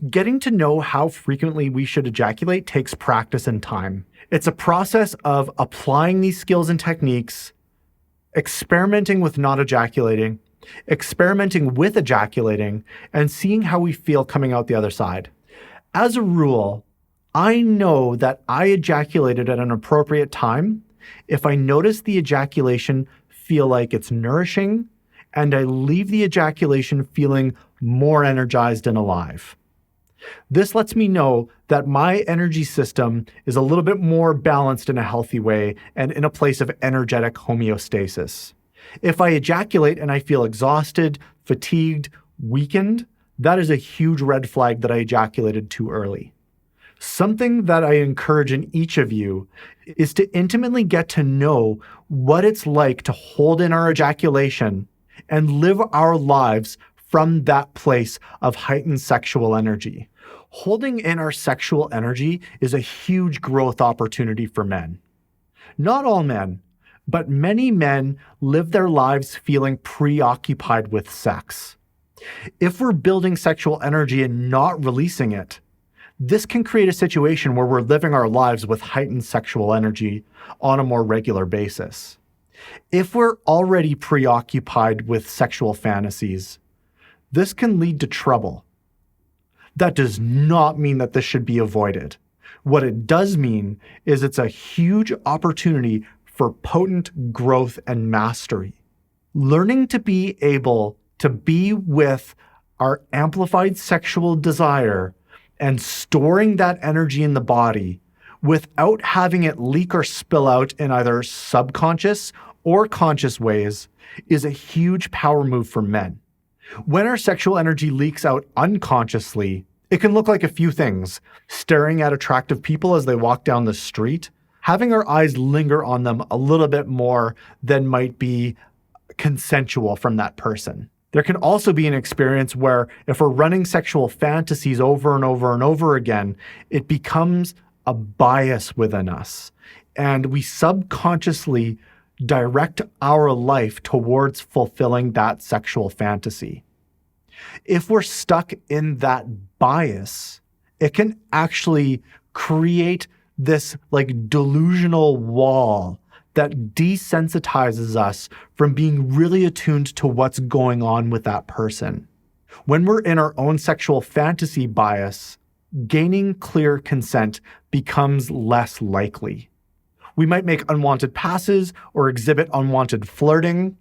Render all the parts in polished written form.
Getting to know how frequently we should ejaculate takes practice and time. It's a process of applying these skills and techniques, experimenting with not ejaculating, experimenting with ejaculating, and seeing how we feel coming out the other side. As a rule, I know that I ejaculated at an appropriate time if I notice the ejaculation feel like it's nourishing, and I leave the ejaculation feeling more energized and alive. This lets me know that my energy system is a little bit more balanced in a healthy way and in a place of energetic homeostasis. If I ejaculate and I feel exhausted, fatigued, weakened, that is a huge red flag that I ejaculated too early. Something that I encourage in each of you is to intimately get to know what it's like to hold in our ejaculation and live our lives from that place of heightened sexual energy. Holding in our sexual energy is a huge growth opportunity for men. Not all men, but many men live their lives feeling preoccupied with sex. If we're building sexual energy and not releasing it, this can create a situation where we're living our lives with heightened sexual energy on a more regular basis. If we're already preoccupied with sexual fantasies, this can lead to trouble. That does not mean that this should be avoided. What it does mean is it's a huge opportunity for potent growth and mastery. Learning to be able to be with our amplified sexual desire and storing that energy in the body without having it leak or spill out in either subconscious or conscious ways is a huge power move for men. When our sexual energy leaks out unconsciously, it can look like a few things: staring at attractive people as they walk down the street, having our eyes linger on them a little bit more than might be consensual from that person. There can also be an experience where if we're running sexual fantasies over and over and over again, it becomes a bias within us, and we subconsciously direct our life towards fulfilling that sexual fantasy. If we're stuck in that bias, it can actually create this delusional wall that desensitizes us from being really attuned to what's going on with that person. When we're in our own sexual fantasy bias, gaining clear consent becomes less likely. We might make unwanted passes or exhibit unwanted flirting,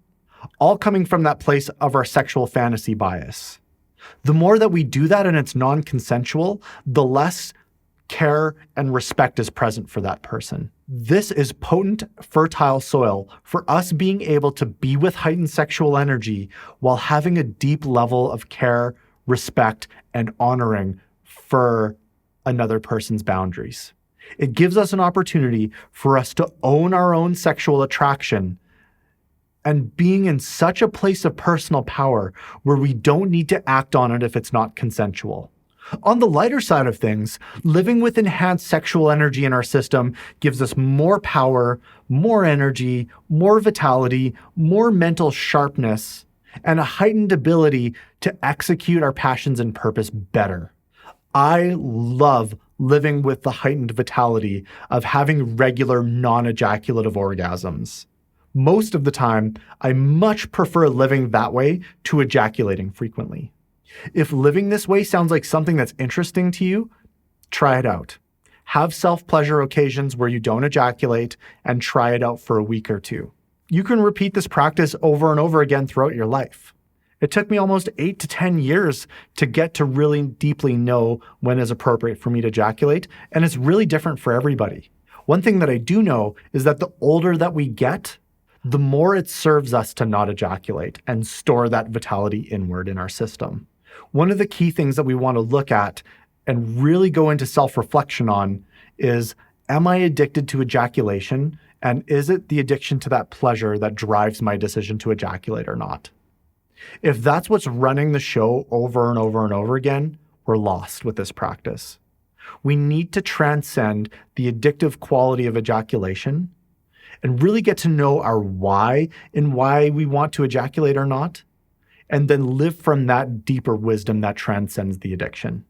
all coming from that place of our sexual fantasy bias. The more that we do that and it's non-consensual, the less care and respect is present for that person. This is potent, fertile soil for us being able to be with heightened sexual energy while having a deep level of care, respect, and honoring for another person's boundaries. It gives us an opportunity for us to own our own sexual attraction and being in such a place of personal power where we don't need to act on it if it's not consensual. On the lighter side of things, living with enhanced sexual energy in our system gives us more power, more energy, more vitality, more mental sharpness, and a heightened ability to execute our passions and purpose better. I love living with the heightened vitality of having regular non-ejaculative orgasms. Most of the time, I much prefer living that way to ejaculating frequently. If living this way sounds like something that's interesting to you, try it out. Have self-pleasure occasions where you don't ejaculate and try it out for a week or two. You can repeat this practice over and over again throughout your life. It took me almost 8 to 10 years to get to really deeply know when is appropriate for me to ejaculate, and it's really different for everybody. One thing that I do know is that the older that we get, the more it serves us to not ejaculate and store that vitality inward in our system. One of the key things that we want to look at and really go into self-reflection on is, am I addicted to ejaculation? And is it the addiction to that pleasure that drives my decision to ejaculate or not? If that's what's running the show over and over and over again, we're lost with this practice. We need to transcend the addictive quality of ejaculation and really get to know our why and why we want to ejaculate or not, and then live from that deeper wisdom that transcends the addiction.